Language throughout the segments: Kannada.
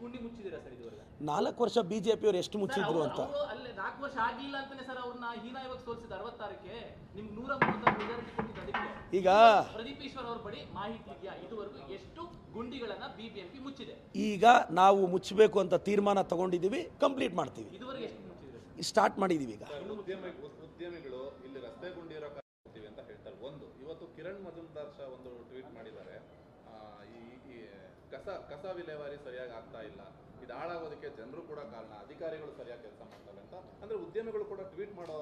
ಗುಂಡಿ ಮುಚ್ಚಿದ್ದೀರಾ ಸರ್ ಇದುವರೆಗೆ? 4 ವರ್ಷ ಬಿಜೆಪಿ ಅವರು ಎಷ್ಟು ಮುಚ್ಚಿದ್ರು ಅಂತ. ಅಲ್ಲೇ 4 ವರ್ಷ ಆಗಿಲ್ಲ ಅಂತಾನೆ ಸರ್ ಅವ್ರನ್ನ ಹೀನಾಯವಾಗಿ ಸೋಲಿಸಿದ 66ಕ್ಕೆ ನಿಮ್ಗೆ 136 ಮೆಜಾರಿಟಿ ಕೊಟ್ಟಿದ್ದು. ಅದಕ್ಕೆ ಈಗ ಪ್ರದೀಪ್ ಈಶ್ವರ್ ಅವ್ರ ಬಳಿ ಮಾಹಿತಿ ಇದೆಯಾ ಇದುವರೆಗೂ ಎಷ್ಟು ಗುಂಡಿಗಳನ್ನ ಬಿಬಿಎಂಪಿ ಮುಚ್ಚಿದೆ? ಈಗ ನಾವು ಮುಚ್ಚಬೇಕು ಅಂತ ತೀರ್ಮಾನ ತಗೊಂಡಿದ್ದೀವಿ, ಕಂಪ್ಲೀಟ್ ಮಾಡ್ತೀವಿ. ಇದುವರೆಗೆ ಎಷ್ಟು ಮುಚ್ಚಿದ್ರೆ? ಸ್ಟಾರ್ಟ್ ಮಾಡಿದ್ದೀವಿ. ಈಗ ಉದ್ಯಮಿಗಳು ಇಲ್ಲಿ ರಸ್ತೆ ಗುಂಡಿ ಇರೋ ಅಂತ ಹೇಳ್ತಾರೆ. ಒಂದು ಇವತ್ತು ಕಿರಣ್ ಮಜುಮ್ದಾರ್ ಶಾ ಒಂದು ಟ್ವೀಟ್ ಮಾಡಿದ್ದಾರೆ, ಈ ಕಸ ವಿಲೇವಾರಿ ಸರಿಯಾಗಿ ಆಗ್ತಾ ಇಲ್ಲ, ಇದು ಹಾಳಾಗೋದಕ್ಕೆ ಜನರು ಕೂಡ ಕಾರಣ, ಅಧಿಕಾರಿಗಳು ಸರಿಯಾಗಿ ಕೆಲಸ ಮಾಡ್ತಾರೆ ಅಂತ. ಅಂದ್ರೆ ಉದ್ಯಮಿಗಳು ಕೂಡ ಟ್ವೀಟ್ ಮಾಡಿ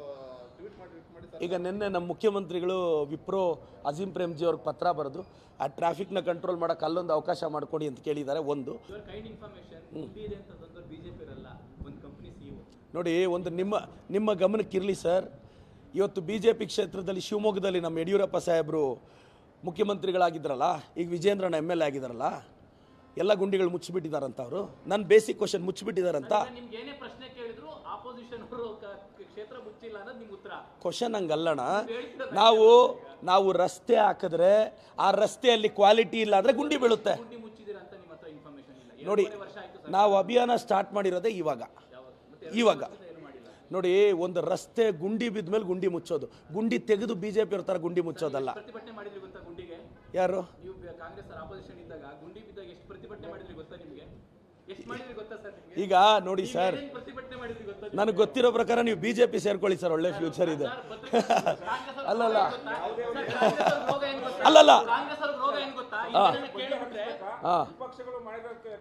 ಈಗ ನಿನ್ನೆ ನಮ್ಮ ಮುಖ್ಯಮಂತ್ರಿಗಳು ವಿಪ್ರೋ ಅಜೀಂ ಪ್ರೇಮ್ಜಿ ಅವ್ರಿಗೆ ಪತ್ರ ಬರೆದು ಆ ಟ್ರಾಫಿಕ್ನ ಕಂಟ್ರೋಲ್ ಮಾಡೋಕೆ ಅಲ್ಲೊಂದು ಅವಕಾಶ ಮಾಡ್ಕೊಡಿ ಅಂತ ಕೇಳಿದ್ದಾರೆ. ಒಂದು ನೋಡಿ, ಒಂದು ನಿಮ್ಮ ಗಮನಕ್ಕಿರಲಿ ಸರ್, ಇವತ್ತು BJP ಕ್ಷೇತ್ರದಲ್ಲಿ ಶಿವಮೊಗ್ಗದಲ್ಲಿ ನಮ್ಮ ಯಡಿಯೂರಪ್ಪ ಸಾಹೇಬರು ಮುಖ್ಯಮಂತ್ರಿಗಳಾಗಿದ್ದಾರಲ್ಲ, ಈಗ ವಿಜೇಂದ್ರನ MLA ಆಗಿದ್ದಾರಲ್ಲ, ಎಲ್ಲ ಗುಂಡಿಗಳು ಮುಚ್ಚಿಬಿಟ್ಟಿದಾರಂತ. ಅವರು ನನ್ನ ಬೇಸಿಕ್ ಕ್ವಶನ್ ಮುಚ್ಚಿಬಿಟ್ಟಿದಾರಂತ. ಕ್ವಶನ್ ಹಂಗಲ್ಲಣ. ನಾವು ರಸ್ತೆ ಹಾಕಿದ್ರೆ ಆ ರಸ್ತೆಯಲ್ಲಿ ಕ್ವಾಲಿಟಿ ಇಲ್ಲ ಅಂದ್ರೆ ಗುಂಡಿ ಬೀಳುತ್ತೆ. ನೋಡಿ, ನಾವು ಅಭಿಯಾನ ಸ್ಟಾರ್ಟ್ ಮಾಡಿರೋದೇ ಇವಾಗ ನೋಡಿ, ಒಂದು ರಸ್ತೆ ಗುಂಡಿ ಬಿದ್ದ ಮೇಲೆ ಗುಂಡಿ ಮುಚ್ಚೋದು, ಗುಂಡಿ ತೆಗೆದು BJP ಅವ್ರ ತರ ಗುಂಡಿ ಮುಚ್ಚೋದಲ್ಲ. ಯಾರು ಈಗ ನೋಡಿ ಸರ್, ನನಗೆ ಗೊತ್ತಿರೋ ಪ್ರಕಾರ ನೀವು BJP ಸೇರ್ಕೊಳ್ಳಿ ಸರ್, ಒಳ್ಳೆ ಫ್ಯೂಚರ್ ಇದೆ. ಅಲ್ಲಲ್ಲ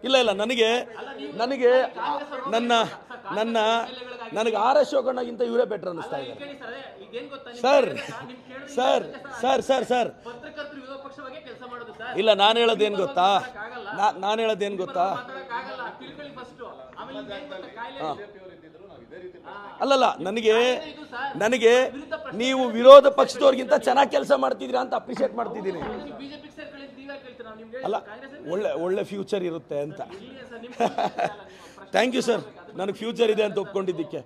ಇಲ್ಲ ನನಗೆ R ಅಶೋಕಣ್ಣಗಿಂತ ಇವರೇ ಬೆಟರ್ ಅನ್ನಿಸ್ತಾ ಇದೆ ಸರ್. ಇಲ್ಲ, ನಾನು ಹೇಳೋದೇನು ಗೊತ್ತಾ, ಅಲ್ಲಲ್ಲ, ನನಗೆ ನೀವು ವಿರೋಧ ಪಕ್ಷದವ್ರಿಗಿಂತ ಚೆನ್ನಾಗಿ ಕೆಲಸ ಮಾಡ್ತಿದ್ದೀರಾ ಅಂತ ಅಪ್ರಿಷಿಯೇಟ್ ಮಾಡ್ತಿದ್ದೀನಿ. ಅಲ್ಲ, ಒಳ್ಳೆ ಫ್ಯೂಚರ್ ಇರುತ್ತೆ ಅಂತ. ಥ್ಯಾಂಕ್ ಯು ಸರ್, ನನಗೆ ಫ್ಯೂಚರ್ ಇದೆ ಅಂತ ಒಪ್ಕೊಂಡಿದ್ದಕ್ಕೆ.